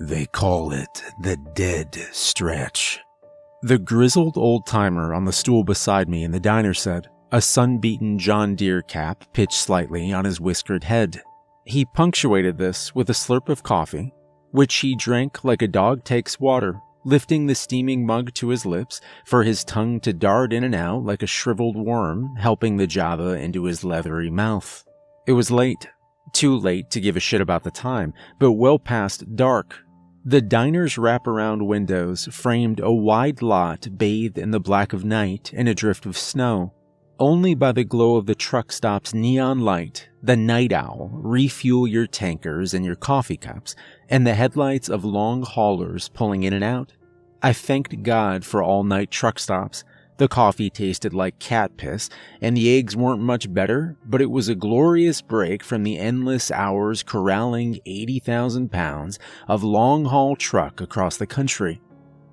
They call it the dead stretch. The grizzled old-timer on the stool beside me in the diner said, a sun-beaten John Deere cap pitched slightly on his whiskered head. He punctuated this with a slurp of coffee, which he drank like a dog takes water, lifting the steaming mug to his lips for his tongue to dart in and out like a shriveled worm, helping the Java into his leathery mouth. It was late. Too late to give a shit about the time, but well past dark. The diner's wraparound windows framed a wide lot bathed in the black of night and a drift of snow. Only by the glow of the truck stop's neon light, the night owl, refuel your tankers and your coffee cups, and the headlights of long haulers pulling in and out. I thanked God for all-night truck stops. The coffee tasted like cat piss, and the eggs weren't much better, but it was a glorious break from the endless hours corralling 80,000 pounds of long-haul truck across the country.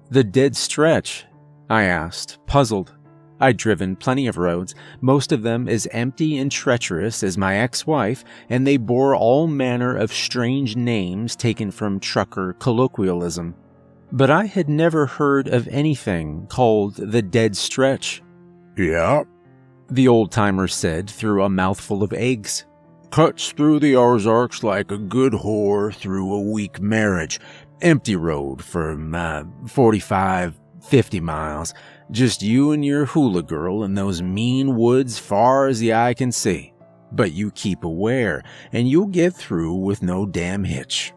The dead stretch? I asked, puzzled. I'd driven plenty of roads, most of them as empty and treacherous as my ex-wife, and they bore all manner of strange names taken from trucker colloquialism. But I had never heard of anything called the dead stretch. Yeah, the old-timer said through a mouthful of eggs. Cuts through the Ozarks like a good whore through a weak marriage. Empty road for 45, 50 miles. Just you and your hula girl in those mean woods far as the eye can see. But you keep aware, and you'll get through with no damn hitch.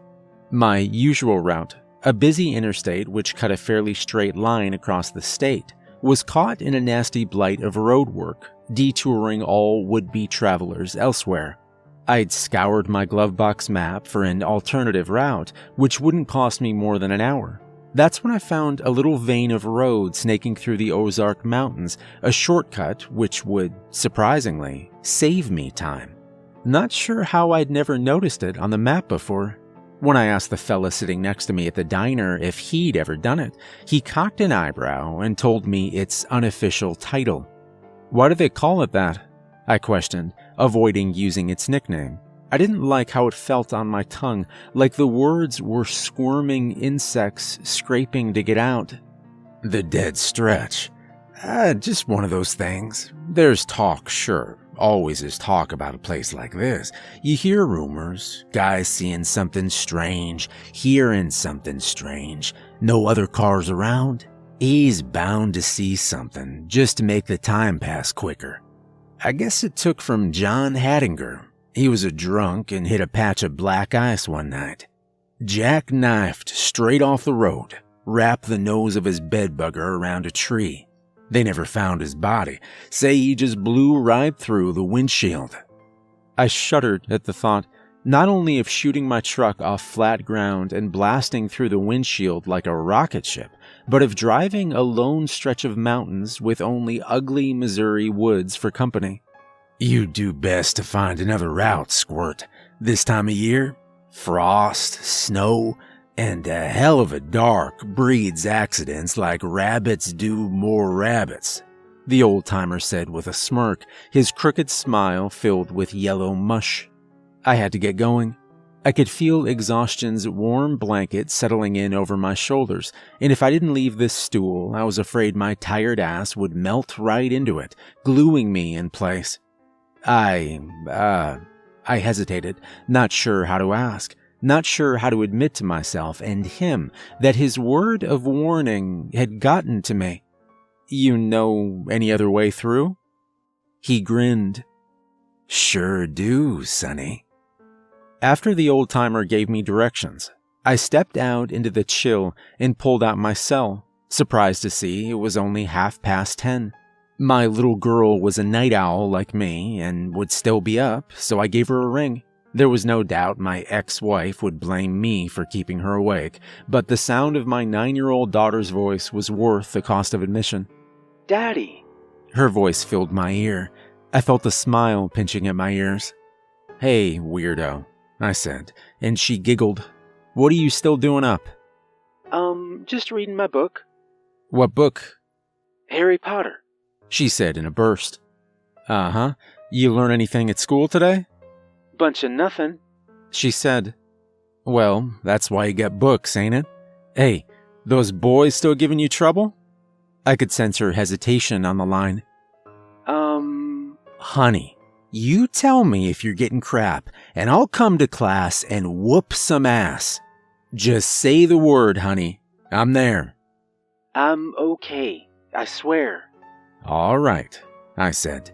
My usual route, a busy interstate which cut a fairly straight line across the state, was caught in a nasty blight of roadwork, detouring all would-be travelers elsewhere. I'd scoured my glovebox map for an alternative route, which wouldn't cost me more than an hour. That's when I found a little vein of road snaking through the Ozark Mountains, a shortcut which would, surprisingly, save me time. Not sure how I'd never noticed it on the map before. When I asked the fella sitting next to me at the diner if he'd ever done it, he cocked an eyebrow and told me its unofficial title. Why do they call it that? I questioned, avoiding using its nickname. I didn't like how it felt on my tongue, like the words were squirming insects scraping to get out. The dead stretch. Just one of those things. There's talk, sure. Always is talk about a place like this. You hear rumors, guys seeing something strange, hearing something strange. No other cars around. He's bound to see something just to make the time pass quicker. I guess it took from John Hattinger. He was a drunk and hit a patch of black ice one night. Jackknifed straight off the road, wrapped the nose of his bedbugger around a tree. They never found his body. Say he just blew right through the windshield. I shuddered at the thought, not only of shooting my truck off flat ground and blasting through the windshield like a rocket ship, but of driving a lone stretch of mountains with only ugly Missouri woods for company. You do best to find another route, Squirt. This time of year, frost, snow, and a hell of a dark breeds accidents like rabbits do more rabbits, the old-timer said with a smirk, his crooked smile filled with yellow mush. I had to get going. I could feel exhaustion's warm blanket settling in over my shoulders, and if I didn't leave this stool, I was afraid my tired ass would melt right into it, gluing me in place. I hesitated, not sure how to ask, not sure how to admit to myself and him that his word of warning had gotten to me. You know any other way through? He grinned. Sure do, sonny. After the old-timer gave me directions, I stepped out into the chill and pulled out my cell, surprised to see it was only 10:30. My little girl was a night owl like me and would still be up, so I gave her a ring. There was no doubt my ex-wife would blame me for keeping her awake, but the sound of my 9-year-old daughter's voice was worth the cost of admission. Daddy! Her voice filled my ear. I felt a smile pinching at my ears. Hey, weirdo, I said, and she giggled. What are you still doing up? Just reading my book. What book? Harry Potter, she said in a burst. Uh-huh. You learn anything at school today? Bunch of nothing, she said. Well, that's why you get books, ain't it? Hey, those boys still giving you trouble? I could sense her hesitation on the line. Honey, you tell me if you're getting crap, and I'll come to class and whoop some ass. Just say the word, honey. I'm there. I'm okay, I swear. All right, I said.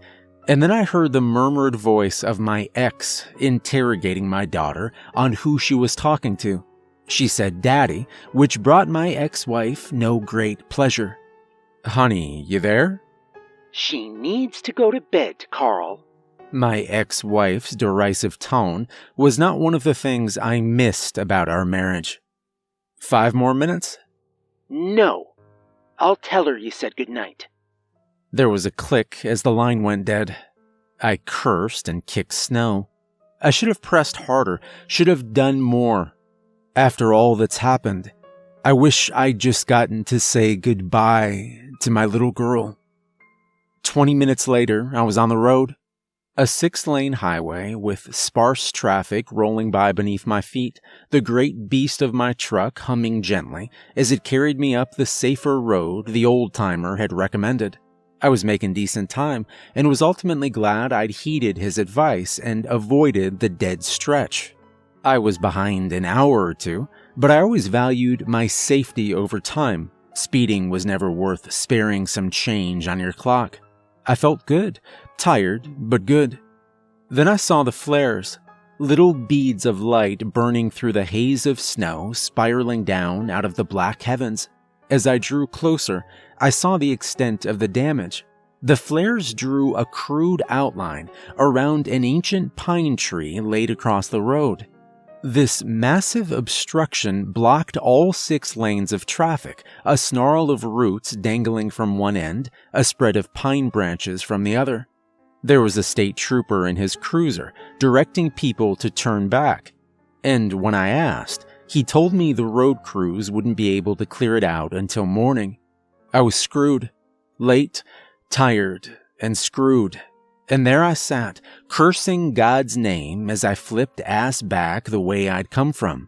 And then I heard the murmured voice of my ex interrogating my daughter on who she was talking to. She said daddy, which brought my ex-wife no great pleasure. Honey, you there? She needs to go to bed, Carl. My ex-wife's derisive tone was not one of the things I missed about our marriage. 5 more minutes? No. I'll tell her you said goodnight. There was a click as the line went dead. I cursed and kicked snow. I should have pressed harder, should have done more. After all that's happened, I wish I'd just gotten to say goodbye to my little girl. 20 minutes later, I was on the road. A 6-lane highway with sparse traffic rolling by beneath my feet, the great beast of my truck humming gently as it carried me up the safer road the old-timer had recommended. I was making decent time and was ultimately glad I'd heeded his advice and avoided the dead stretch. I was behind an hour or two, but I always valued my safety over time. Speeding was never worth sparing some change on your clock. I felt good, tired, but good. Then I saw the flares, little beads of light burning through the haze of snow spiraling down out of the black heavens. As I drew closer, I saw the extent of the damage. The flares drew a crude outline around an ancient pine tree laid across the road. This massive obstruction blocked all 6 lanes of traffic, a snarl of roots dangling from one end, a spread of pine branches from the other. There was a state trooper in his cruiser, directing people to turn back. And when I asked, he told me the road crews wouldn't be able to clear it out until morning. I was screwed. Late, tired, and screwed. And there I sat, cursing God's name as I flipped ass back the way I'd come from.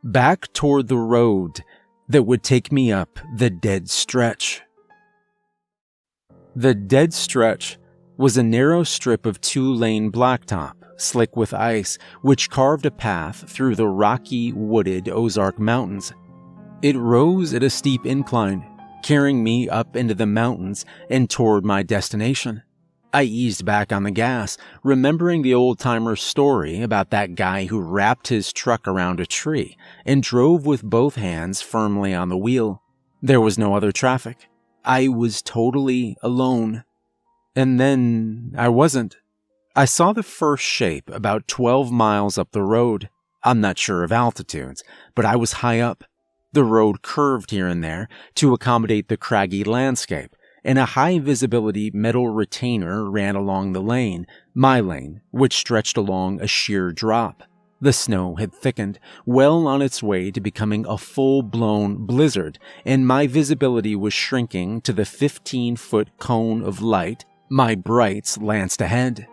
Back toward the road that would take me up the dead stretch. The dead stretch was a narrow strip of 2-lane blacktop, slick with ice, which carved a path through the rocky, wooded Ozark Mountains. It rose at a steep incline, carrying me up into the mountains and toward my destination. I eased back on the gas, remembering the old-timer's story about that guy who wrapped his truck around a tree and drove with both hands firmly on the wheel. There was no other traffic. I was totally alone. And then I wasn't. I saw the first shape about 12 miles up the road. I'm not sure of altitudes, but I was high up. The road curved here and there to accommodate the craggy landscape, and a high-visibility metal retainer ran along the lane, my lane, which stretched along a sheer drop. The snow had thickened, well on its way to becoming a full-blown blizzard, and my visibility was shrinking to the 15-foot cone of light my brights lanced ahead.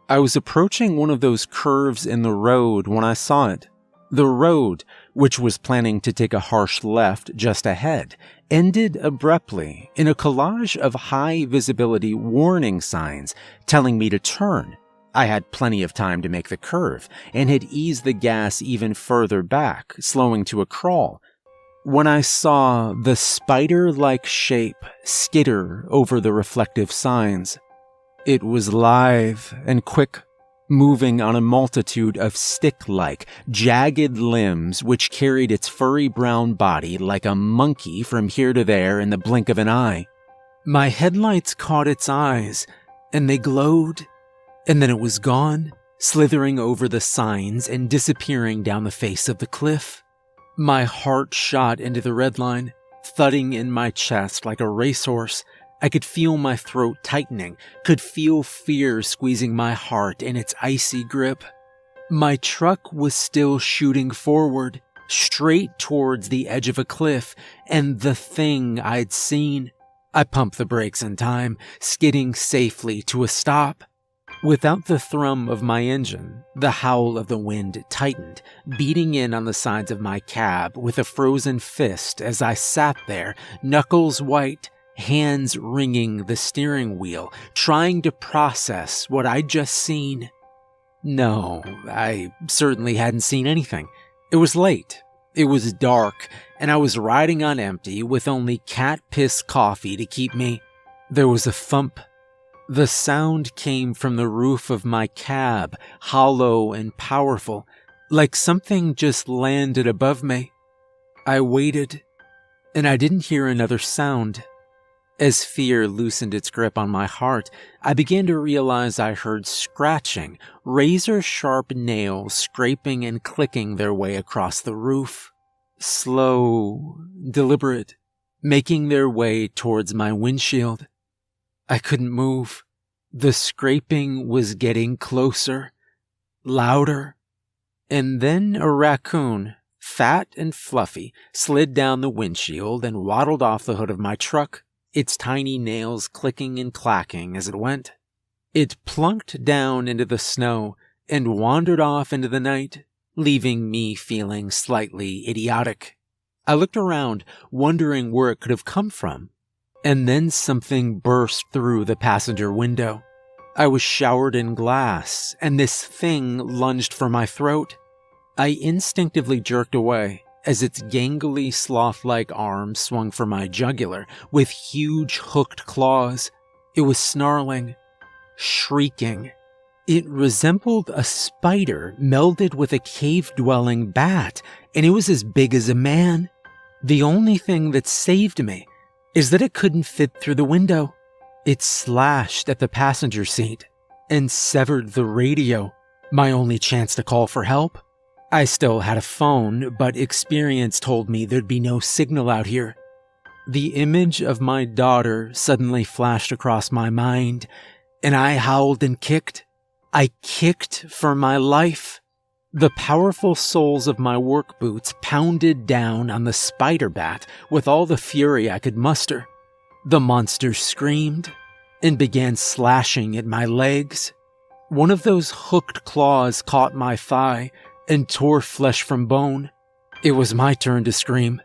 I was approaching one of those curves in the road when I saw it. The road, which was planning to take a harsh left just ahead, ended abruptly in a collage of high-visibility warning signs telling me to turn. I had plenty of time to make the curve and had eased the gas even further back, slowing to a crawl, when I saw the spider-like shape skitter over the reflective signs. It was lithe and quick, moving on a multitude of stick-like, jagged limbs which carried its furry brown body like a monkey from here to there in the blink of an eye. My headlights caught its eyes, and they glowed, and then it was gone, slithering over the signs and disappearing down the face of the cliff. My heart shot into the red line, thudding in my chest like a racehorse. I could feel my throat tightening, could feel fear squeezing my heart in its icy grip. My truck was still shooting forward, straight towards the edge of a cliff, and the thing I'd seen. I pumped the brakes in time, skidding safely to a stop. Without the thrum of my engine, the howl of the wind tightened, beating in on the sides of my cab with a frozen fist as I sat there, knuckles white, hands wringing the steering wheel, trying to process what I'd just seen. No, I certainly hadn't seen anything. It was late, it was dark, and I was riding on empty with only cat piss coffee to keep me. There was a thump. The sound came from the roof of my cab, hollow and powerful, like something just landed above me. I waited, and I didn't hear another sound. As fear loosened its grip on my heart, I began to realize I heard scratching, razor-sharp nails scraping and clicking their way across the roof. Slow, deliberate, making their way towards my windshield. I couldn't move. The scraping was getting closer, louder, and then a raccoon, fat and fluffy, slid down the windshield and waddled off the hood of my truck, its tiny nails clicking and clacking as it went. It plunked down into the snow and wandered off into the night, leaving me feeling slightly idiotic. I looked around, wondering where it could have come from. And then something burst through the passenger window. I was showered in glass, and this thing lunged for my throat. I instinctively jerked away as its gangly sloth-like arm swung for my jugular with huge hooked claws. It was snarling, shrieking. It resembled a spider melded with a cave-dwelling bat, and it was as big as a man. The only thing that saved me is that it couldn't fit through the window. It slashed at the passenger seat and severed the radio, my only chance to call for help. I still had a phone, but experience told me there'd be no signal out here. The image of my daughter suddenly flashed across my mind, and I howled and kicked. I kicked for my life. The powerful soles of my work boots pounded down on the spider bat with all the fury I could muster. The monster screamed and began slashing at my legs. One of those hooked claws caught my thigh and tore flesh from bone. It was my turn to scream.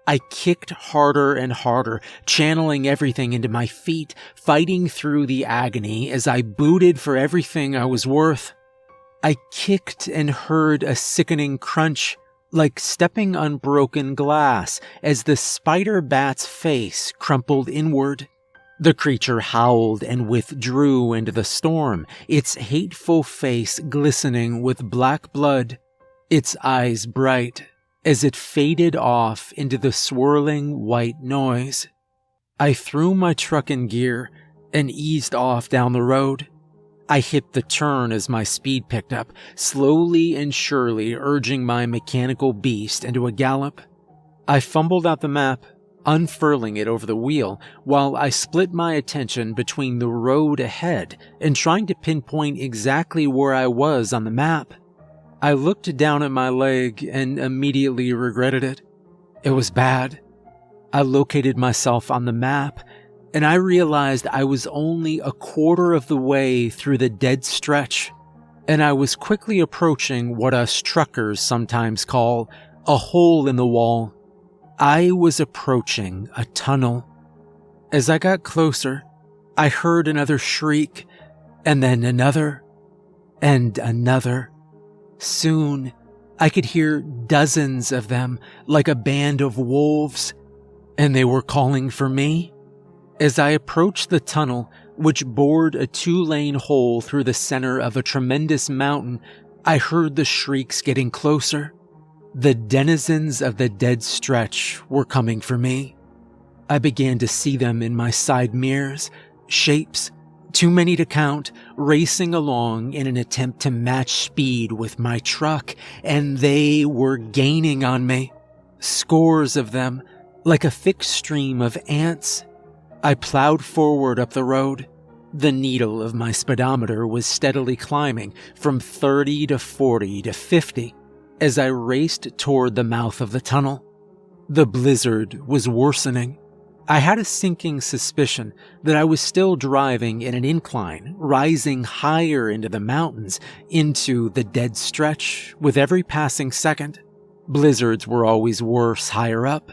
I kicked harder and harder, channeling everything into my feet, fighting through the agony as I booted for everything I was worth. I kicked and heard a sickening crunch, like stepping on broken glass, as the spider bat's face crumpled inward. The creature howled and withdrew into the storm, its hateful face glistening with black blood, its eyes bright, as it faded off into the swirling white noise. I threw my truck in gear and eased off down the road. I hit the turn as my speed picked up, slowly and surely urging my mechanical beast into a gallop. I fumbled out the map, unfurling it over the wheel, while I split my attention between the road ahead and trying to pinpoint exactly where I was on the map. I looked down at my leg and immediately regretted it. It was bad. I located myself on the map, and I realized I was only a quarter of the way through the dead stretch, and I was quickly approaching what us truckers sometimes call a hole in the wall. I was approaching a tunnel. As I got closer, I heard another shriek, and then another, and another. Soon, I could hear dozens of them like a band of wolves, and they were calling for me. As I approached the tunnel, which bored a 2-lane hole through the center of a tremendous mountain, I heard the shrieks getting closer. The denizens of the dead stretch were coming for me. I began to see them in my side mirrors, shapes, too many to count, racing along in an attempt to match speed with my truck, and they were gaining on me. Scores of them, like a thick stream of ants. I plowed forward up the road. The needle of my speedometer was steadily climbing from 30 to 40 to 50 as I raced toward the mouth of the tunnel. The blizzard was worsening. I had a sinking suspicion that I was still driving in an incline, rising higher into the mountains, into the dead stretch with every passing second. Blizzards were always worse higher up.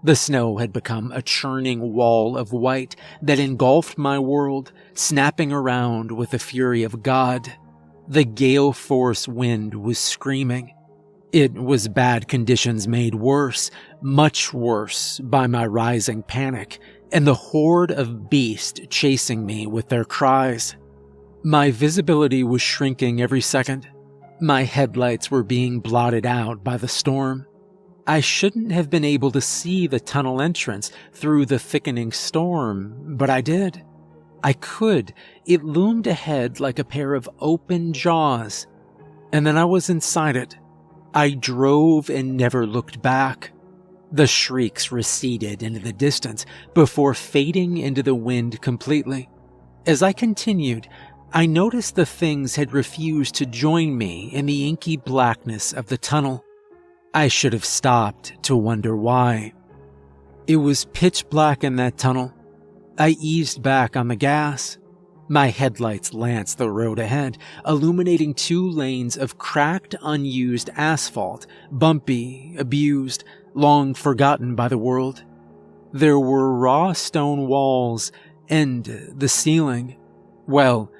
The snow had become a churning wall of white that engulfed my world, snapping around with the fury of God. The gale force wind was screaming. It was bad conditions made worse, much worse, by my rising panic and the horde of beasts chasing me with their cries. My visibility was shrinking every second. My headlights were being blotted out by the storm. I shouldn't have been able to see the tunnel entrance through the thickening storm, but I did. I could. It loomed ahead like a pair of open jaws. And then I was inside it. I drove and never looked back. The shrieks receded into the distance before fading into the wind completely. As I continued, I noticed the things had refused to join me in the inky blackness of the tunnel. I should have stopped to wonder why. It was pitch black in that tunnel. I eased back on the gas. My headlights lanced the road ahead, illuminating 2 lanes of cracked, unused asphalt, bumpy, abused, long forgotten by the world. There were raw stone walls, and the ceiling. Well,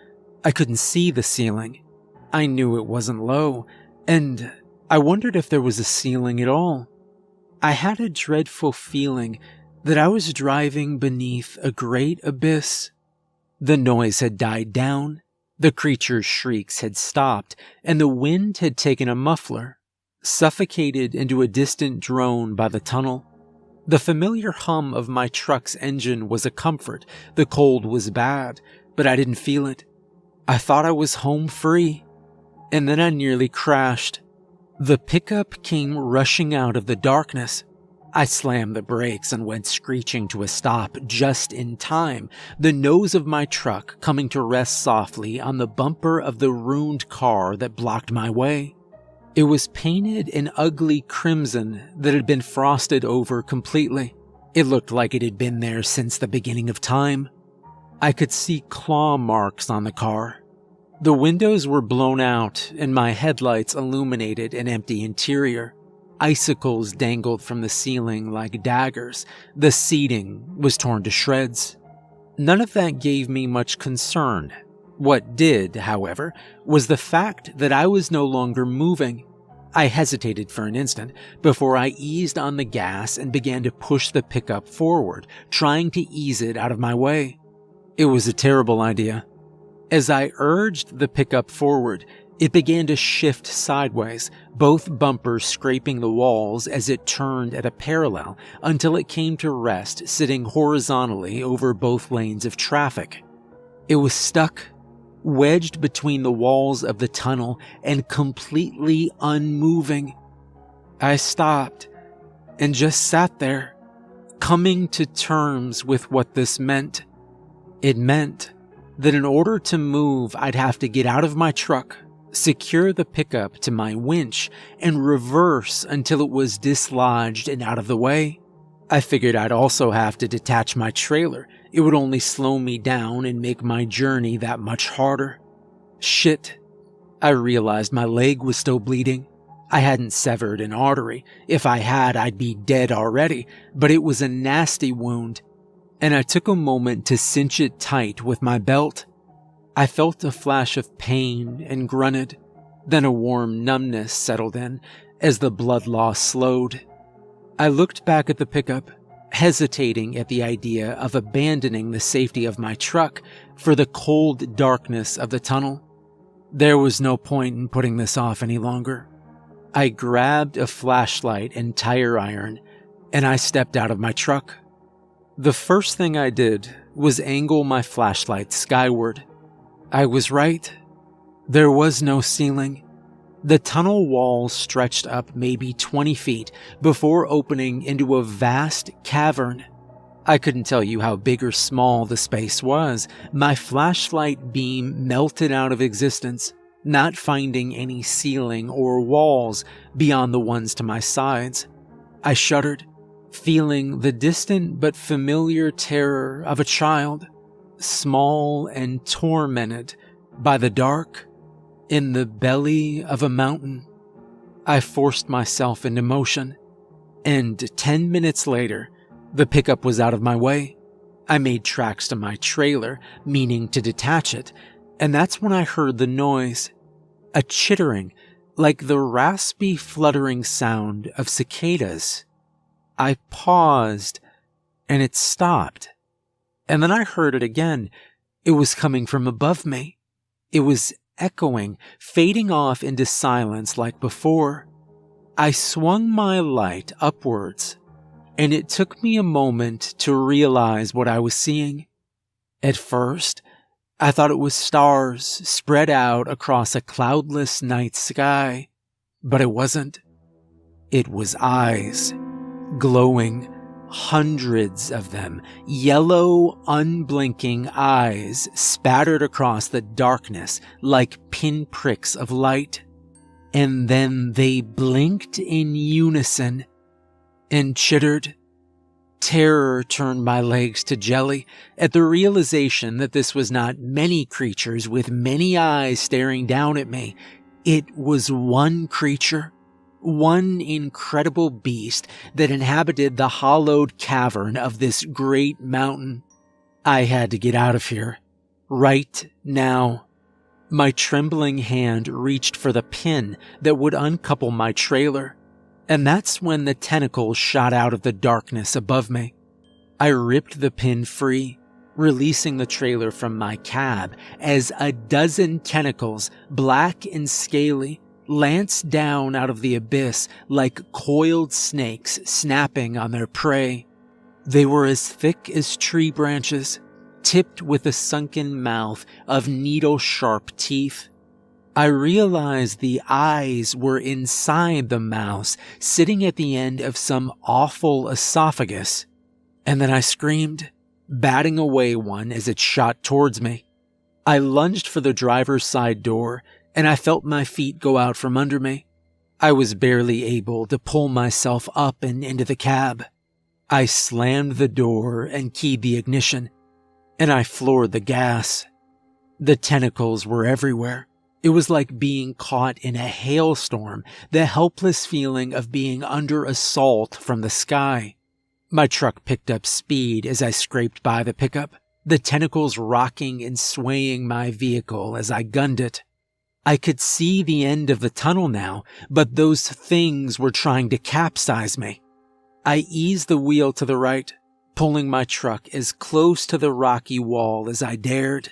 I couldn't see the ceiling. I knew it wasn't low, and I wondered if there was a ceiling at all. I had a dreadful feeling that I was driving beneath a great abyss. The noise had died down, the creature's shrieks had stopped, and the wind had taken a muffler, suffocated into a distant drone by the tunnel. The familiar hum of my truck's engine was a comfort. The cold was bad, but I didn't feel it. I thought I was home free, and then I nearly crashed. The pickup came rushing out of the darkness. I slammed the brakes and went screeching to a stop just in time, the nose of my truck coming to rest softly on the bumper of the ruined car that blocked my way. It was painted an ugly crimson that had been frosted over completely. It looked like it had been there since the beginning of time. I could see claw marks on the car. The windows were blown out and my headlights illuminated an empty interior. Icicles dangled from the ceiling like daggers. The seating was torn to shreds. None of that gave me much concern. What did, however, was the fact that I was no longer moving. I hesitated for an instant before I eased on the gas and began to push the pickup forward, trying to ease it out of my way. It was a terrible idea. As I urged the pickup forward, it began to shift sideways, both bumpers scraping the walls as it turned at a parallel until it came to rest sitting horizontally over both lanes of traffic. It was stuck, wedged between the walls of the tunnel and completely unmoving. I stopped and just sat there, coming to terms with what this meant. It meant that in order to move, I'd have to get out of my truck, secure the pickup to my winch, and reverse until it was dislodged and out of the way. I figured I'd also have to detach my trailer. It would only slow me down and make my journey that much harder. Shit. I realized my leg was still bleeding. I hadn't severed an artery. If I had, I'd be dead already, but it was a nasty wound, and I took a moment to cinch it tight with my belt. I felt a flash of pain and grunted. Then a warm numbness settled in as the blood loss slowed. I looked back at the pickup, hesitating at the idea of abandoning the safety of my truck for the cold darkness of the tunnel. There was no point in putting this off any longer. I grabbed a flashlight and tire iron, and I stepped out of my truck. The first thing I did was angle my flashlight skyward. I was right. There was no ceiling. The tunnel walls stretched up maybe 20 feet before opening into a vast cavern. I couldn't tell you how big or small the space was. My flashlight beam melted out of existence, not finding any ceiling or walls beyond the ones to my sides. I shuddered. feeling the distant but familiar terror of a child, small and tormented by the dark in the belly of a mountain. I forced myself into motion, and 10 minutes later, the pickup was out of my way. I made tracks to my trailer, meaning to detach it, and that's when I heard the noise, a chittering, like the raspy fluttering sound of cicadas. I paused, and it stopped. And then I heard it again. It was coming from above me. It was echoing, fading off into silence like before. I swung my light upwards, and it took me a moment to realize what I was seeing. At first, I thought it was stars spread out across a cloudless night sky, but it wasn't. It was eyes, glowing, hundreds of them, yellow, unblinking eyes spattered across the darkness like pinpricks of light. And then they blinked in unison and chittered. Terror turned my legs to jelly at the realization that this was not many creatures with many eyes staring down at me. It was one creature, one incredible beast that inhabited the hollowed cavern of this great mountain. I had to get out of here, right now. My trembling hand reached for the pin that would uncouple my trailer, and that's when the tentacles shot out of the darkness above me. I ripped the pin free, releasing the trailer from my cab as a dozen tentacles, black and scaly, lanced down out of the abyss like coiled snakes snapping on their prey. They were as thick as tree branches, tipped with a sunken mouth of needle-sharp teeth. I realized the eyes were inside the mouse, sitting at the end of some awful esophagus. And then I screamed, batting away one as it shot towards me. I lunged for the driver's side door, and I felt my feet go out from under me. I was barely able to pull myself up and into the cab. I slammed the door and keyed the ignition, and I floored the gas. The tentacles were everywhere. It was like being caught in a hailstorm, the helpless feeling of being under assault from the sky. My truck picked up speed as I scraped by the pickup, the tentacles rocking and swaying my vehicle as I gunned it. I could see the end of the tunnel now, but those things were trying to capsize me. I eased the wheel to the right, pulling my truck as close to the rocky wall as I dared.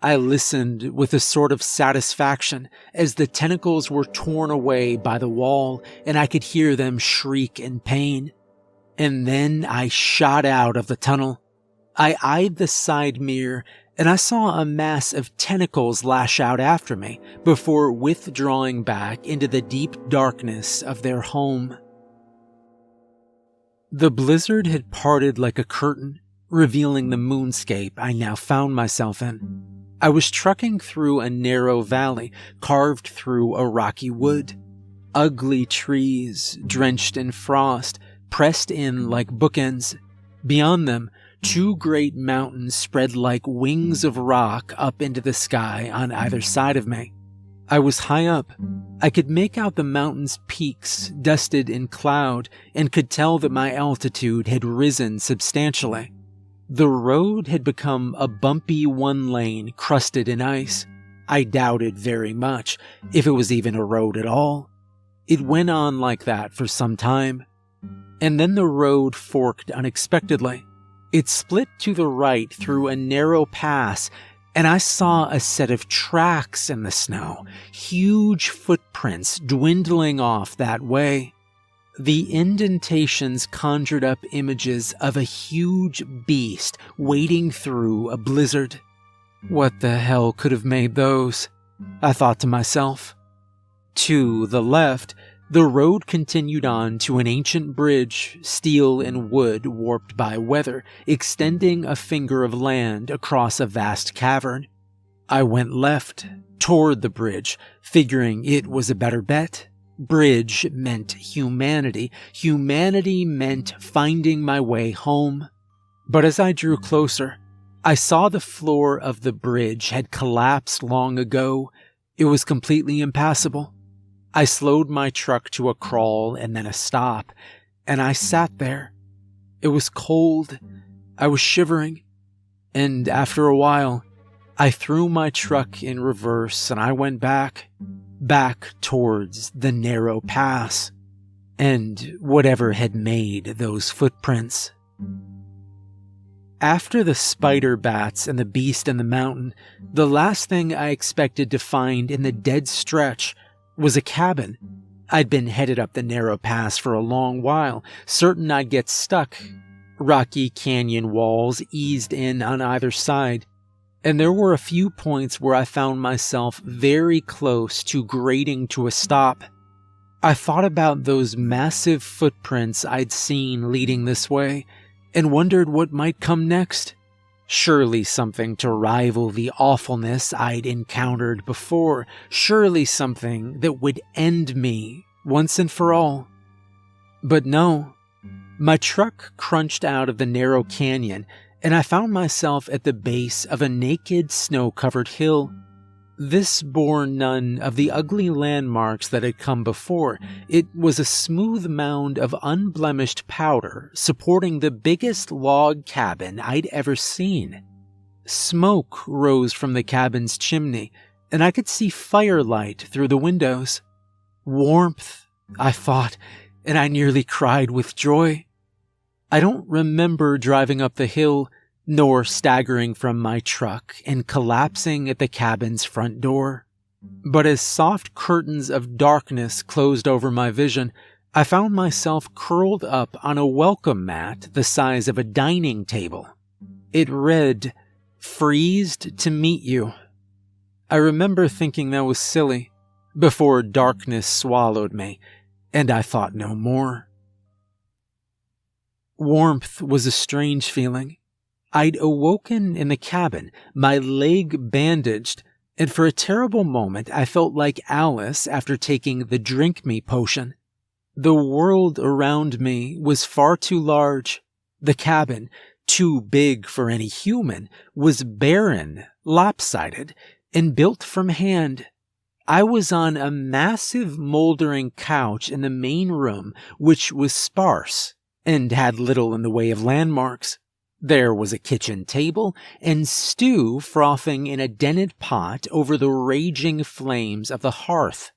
I listened with a sort of satisfaction as the tentacles were torn away by the wall and I could hear them shriek in pain. And then I shot out of the tunnel. I eyed the side mirror and I saw a mass of tentacles lash out after me before withdrawing back into the deep darkness of their home. The blizzard had parted like a curtain, revealing the moonscape I now found myself in. I was trucking through a narrow valley carved through a rocky wood. Ugly trees, drenched in frost, pressed in like bookends. Beyond them, two great mountains spread like wings of rock up into the sky on either side of me. I was high up. I could make out the mountain's peaks dusted in cloud and could tell that my altitude had risen substantially. The road had become a bumpy one lane crusted in ice. I doubted very much if it was even a road at all. It went on like that for some time. And then the road forked unexpectedly. It split to the right through a narrow pass, and I saw a set of tracks in the snow, huge footprints dwindling off that way. The indentations conjured up images of a huge beast wading through a blizzard. What the hell could have made those? I thought to myself. To the left, the road continued on to an ancient bridge, steel and wood warped by weather, extending a finger of land across a vast cavern. I went left, toward the bridge, figuring it was a better bet. Bridge meant humanity. Humanity meant finding my way home. But as I drew closer, I saw the floor of the bridge had collapsed long ago. It was completely impassable. I slowed my truck to a crawl and then a stop, and I sat there. It was cold. I was shivering. And after a while, I threw my truck in reverse and I went back towards the narrow pass and whatever had made those footprints. After the spider bats and the beast in the mountain, the last thing I expected to find in the dead stretch was a cabin. I'd been headed up the narrow pass for a long while, certain I'd get stuck. Rocky canyon walls eased in on either side, and there were a few points where I found myself very close to grating to a stop. I thought about those massive footprints I'd seen leading this way, and wondered what might come next. Surely something to rival the awfulness I'd encountered before. Surely something that would end me once and for all. But no. My truck crunched out of the narrow canyon, and I found myself at the base of a naked, snow-covered hill. This bore none of the ugly landmarks that had come before. It was a smooth mound of unblemished powder supporting the biggest log cabin I'd ever seen. Smoke rose from the cabin's chimney, and I could see firelight through the windows. Warmth, I thought, and I nearly cried with joy. I don't remember driving up the hill, nor staggering from my truck and collapsing at the cabin's front door. But as soft curtains of darkness closed over my vision, I found myself curled up on a welcome mat the size of a dining table. It read, "Freezed to meet you." I remember thinking that was silly, before darkness swallowed me, and I thought no more. Warmth was a strange feeling. I'd awoken in the cabin, my leg bandaged, and for a terrible moment I felt like Alice after taking the drink me potion. The world around me was far too large. The cabin, too big for any human, was barren, lopsided, and built from hand. I was on a massive moldering couch in the main room, which was sparse and had little in the way of landmarks. There was a kitchen table and stew frothing in a dented pot over the raging flames of the hearth.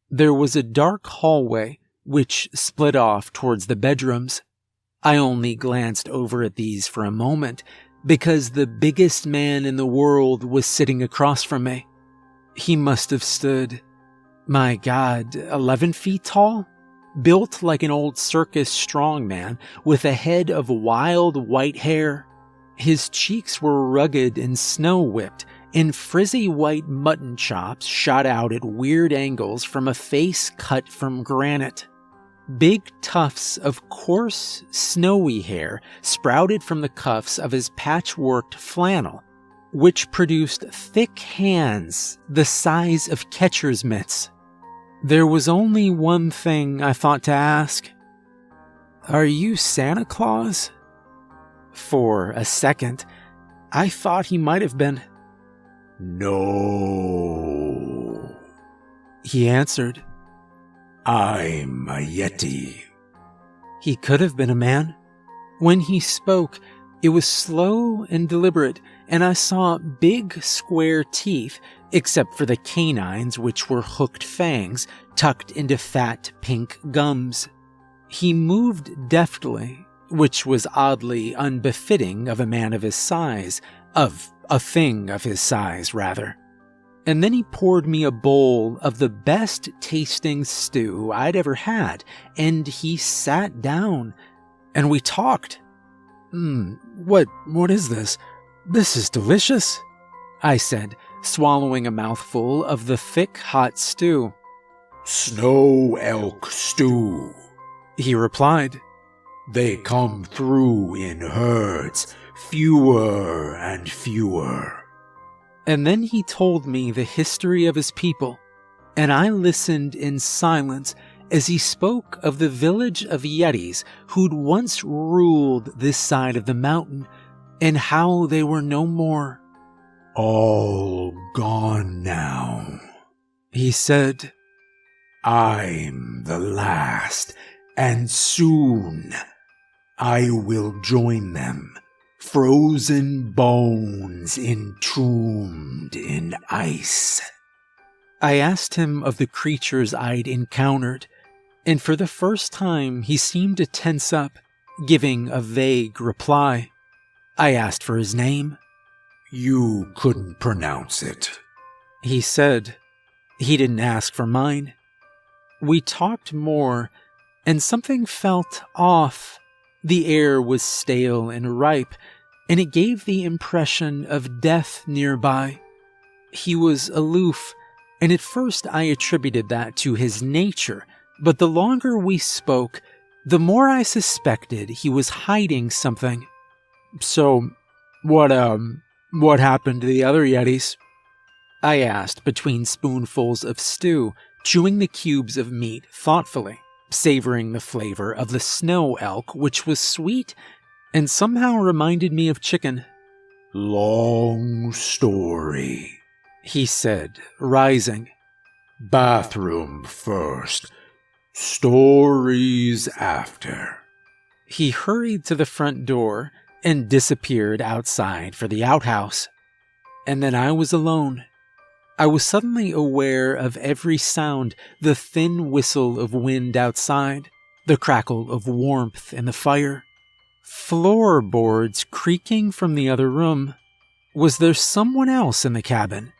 There was a dark hallway which split off towards the bedrooms. I only glanced over at these for a moment because the biggest man in the world was sitting across from me. He must have stood, my God, 11 feet tall? Built like an old circus strongman with a head of wild white hair. His cheeks were rugged and snow-whipped, and frizzy white mutton chops shot out at weird angles from a face cut from granite. Big tufts of coarse, snowy hair sprouted from the cuffs of his patchworked flannel, which produced thick hands the size of catcher's mitts. There was only one thing I thought to ask. "Are you Santa Claus?" For a second, I thought he might have been. "No," he answered. "I'm a Yeti." He could have been a man. When he spoke, it was slow and deliberate, and I saw big square teeth, except for the canines, which were hooked fangs tucked into fat pink gums. He moved deftly, which was oddly unbefitting of a man of his size, of a thing of his size, rather. And then he poured me a bowl of the best tasting stew I'd ever had, and he sat down, and we talked. What is this? This is delicious," I said, swallowing a mouthful of the thick, hot stew. "Snow elk stew," he replied. "They come through in herds, fewer and fewer." And then he told me the history of his people, and I listened in silence as he spoke of the village of Yetis who'd once ruled this side of the mountain and how they were no more. All gone now, he said. I'm the last, and soon I will join them, frozen bones entombed in ice. I asked him of the creatures I'd encountered, and for the first time he seemed to tense up, giving a vague reply. I asked for his name. You couldn't pronounce it, he said. He didn't ask for mine. We talked more, and something felt off. The air was stale and ripe, and it gave the impression of death nearby. He was aloof, and at first I attributed that to his nature, but the longer we spoke, the more I suspected he was hiding something. So, what happened to the other Yetis? I asked between spoonfuls of stew, chewing the cubes of meat thoughtfully, savoring the flavor of the snow elk, which was sweet and somehow reminded me of chicken. Long story, he said, rising. Bathroom first, stories after. He hurried to the front door and disappeared outside for the outhouse. And then I was alone. I was suddenly aware of every sound, the thin whistle of wind outside, the crackle of warmth in the fire, floorboards creaking from the other room. Was there someone else in the cabin?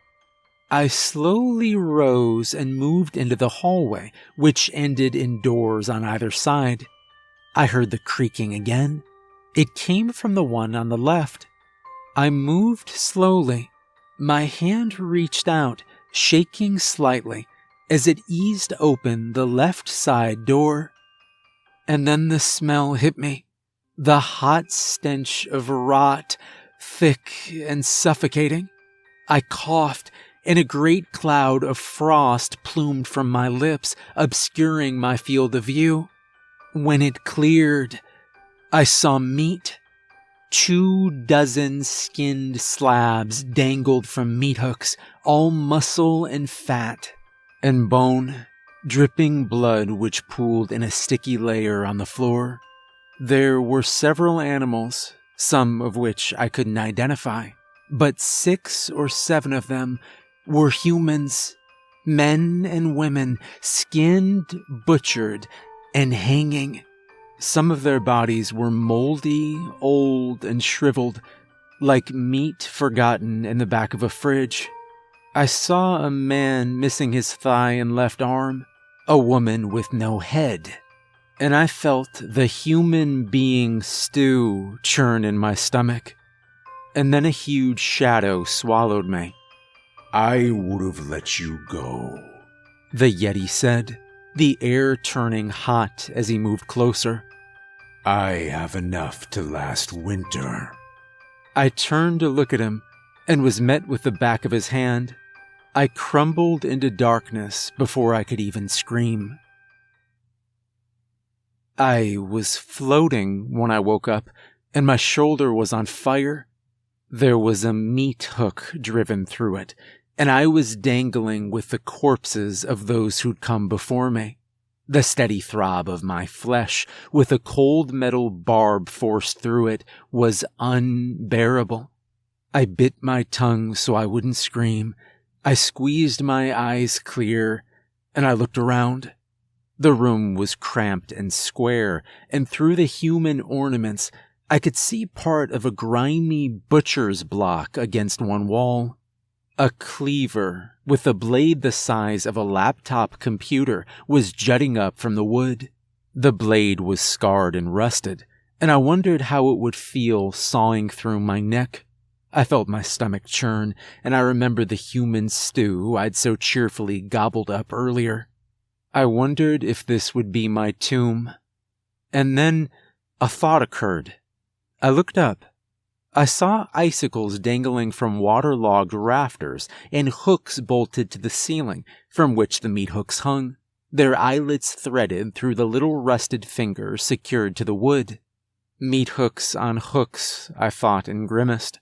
I slowly rose and moved into the hallway, which ended in doors on either side. I heard the creaking again. It came from the one on the left. I moved slowly. My hand reached out, shaking slightly, as it eased open the left side door. And then the smell hit me. The hot stench of rot, thick and suffocating. I coughed, and a great cloud of frost plumed from my lips, obscuring my field of view. When it cleared, I saw meat. 24 skinned slabs dangled from meat hooks, all muscle and fat, and bone, dripping blood which pooled in a sticky layer on the floor. There were several animals, some of which I couldn't identify, but 6 or 7 of them were humans, men and women, skinned, butchered, and hanging. Some of their bodies were moldy, old, and shriveled, like meat forgotten in the back of a fridge. I saw a man missing his thigh and left arm, a woman with no head, and I felt the human being stew churn in my stomach. And then a huge shadow swallowed me. I would have let you go, the Yeti said, the air turning hot as he moved closer. I have enough to last winter. I turned to look at him and was met with the back of his hand. I crumbled into darkness before I could even scream. I was floating when I woke up, and my shoulder was on fire. There was a meat hook driven through it, and I was dangling with the corpses of those who'd come before me. The steady throb of my flesh, with a cold metal barb forced through it, was unbearable. I bit my tongue so I wouldn't scream. I squeezed my eyes clear, and I looked around. The room was cramped and square, and through the human ornaments, I could see part of a grimy butcher's block against one wall. A cleaver, with a blade the size of a laptop computer, was jutting up from the wood. The blade was scarred and rusted, and I wondered how it would feel sawing through my neck. I felt my stomach churn, and I remembered the human stew I'd so cheerfully gobbled up earlier. I wondered if this would be my tomb. And then a thought occurred. I looked up. I saw icicles dangling from waterlogged rafters and hooks bolted to the ceiling from which the meat hooks hung, their eyelets threaded through the little rusted fingers secured to the wood. Meat hooks on hooks, I thought and grimaced.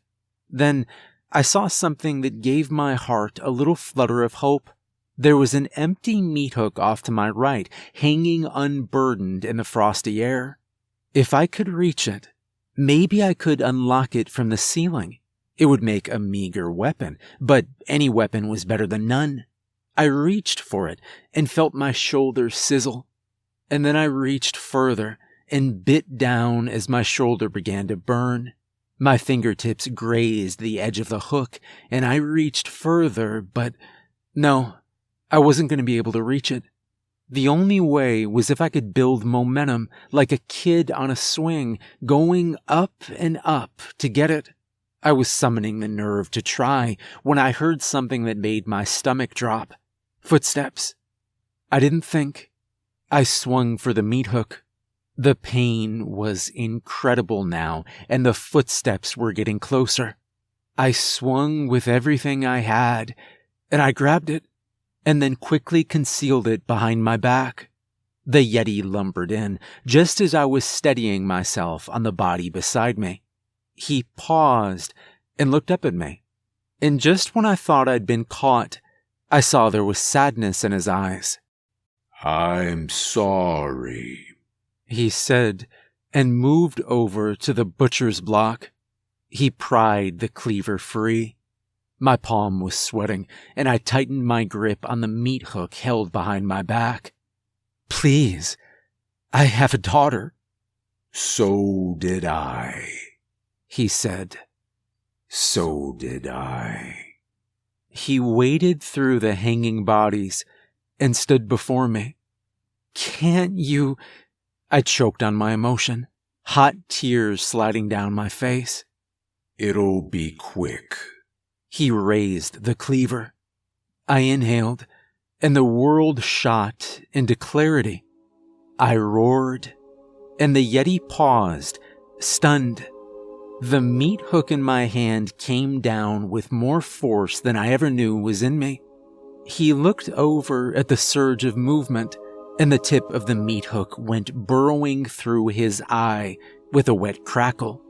Then I saw something that gave my heart a little flutter of hope. There was an empty meat hook off to my right, hanging unburdened in the frosty air. If I could reach it, maybe I could unlock it from the ceiling. It would make a meager weapon, but any weapon was better than none. I reached for it and felt my shoulder sizzle. And then I reached further and bit down as my shoulder began to burn. My fingertips grazed the edge of the hook, and I reached further, but no, I wasn't going to be able to reach it. The only way was if I could build momentum like a kid on a swing, going up and up to get it. I was summoning the nerve to try when I heard something that made my stomach drop. Footsteps. I didn't think. I swung for the meat hook. The pain was incredible now, and the footsteps were getting closer. I swung with everything I had, and I grabbed it, and then quickly concealed it behind my back. The Yeti lumbered in, just as I was steadying myself on the body beside me. He paused and looked up at me, and just when I thought I'd been caught, I saw there was sadness in his eyes. "I'm sorry," he said, and moved over to the butcher's block. He pried the cleaver free. My palm was sweating, and I tightened my grip on the meat hook held behind my back. "Please, I have a daughter." "So did I," he said. "So did I." He waded through the hanging bodies and stood before me. "Can't you—" I choked on my emotion, hot tears sliding down my face. "It'll be quick." He raised the cleaver. I inhaled, and the world shot into clarity. I roared, and the Yeti paused, stunned. The meat hook in my hand came down with more force than I ever knew was in me. He looked over at the surge of movement, and the tip of the meat hook went burrowing through his eye with a wet crackle.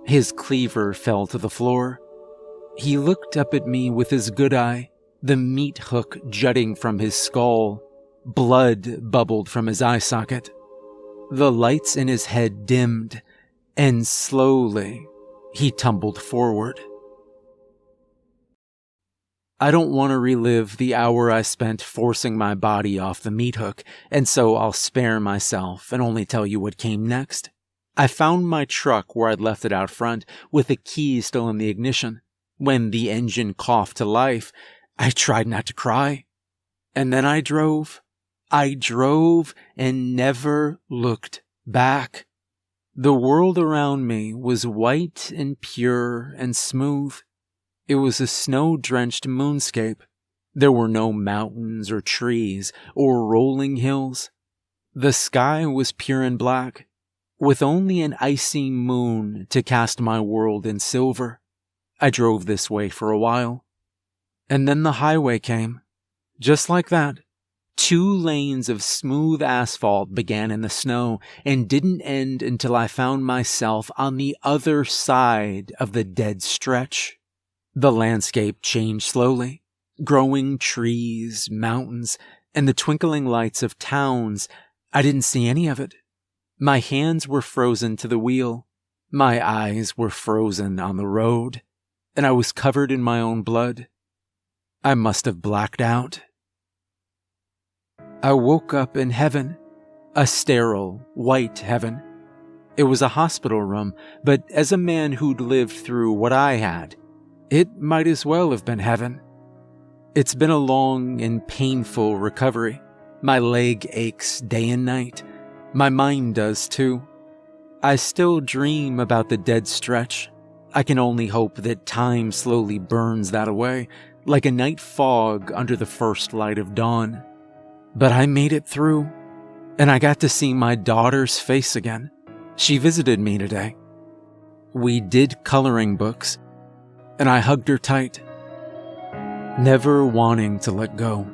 His cleaver fell to the floor. He looked up at me with his good eye, the meat hook jutting from his skull. Blood bubbled from his eye socket. The lights in his head dimmed, and slowly he tumbled forward. I don't want to relive the hour I spent forcing my body off the meat hook, and so I'll spare myself and only tell you what came next. I found my truck where I'd left it out front, with the key still in the ignition. When the engine coughed to life, I tried not to cry. And then I drove and never looked back. The world around me was white and pure and smooth. It was a snow-drenched moonscape. There were no mountains or trees or rolling hills. The sky was pure and black, with only an icy moon to cast my world in silver. I drove this way for a while. And then the highway came. Just like that. 2 lanes of smooth asphalt began in the snow and didn't end until I found myself on the other side of the dead stretch. The landscape changed slowly. Growing trees, mountains, and the twinkling lights of towns. I didn't see any of it. My hands were frozen to the wheel. My eyes were frozen on the road. And I was covered in my own blood. I must have blacked out. I woke up in heaven, a sterile, white heaven. It was a hospital room, but as a man who'd lived through what I had, it might as well have been heaven. It's been a long and painful recovery. My leg aches day and night. My mind does too. I still dream about the dead stretch. I can only hope that time slowly burns that away, like a night fog under the first light of dawn. But I made it through, and I got to see my daughter's face again. She visited me today. We did coloring books, and I hugged her tight, never wanting to let go.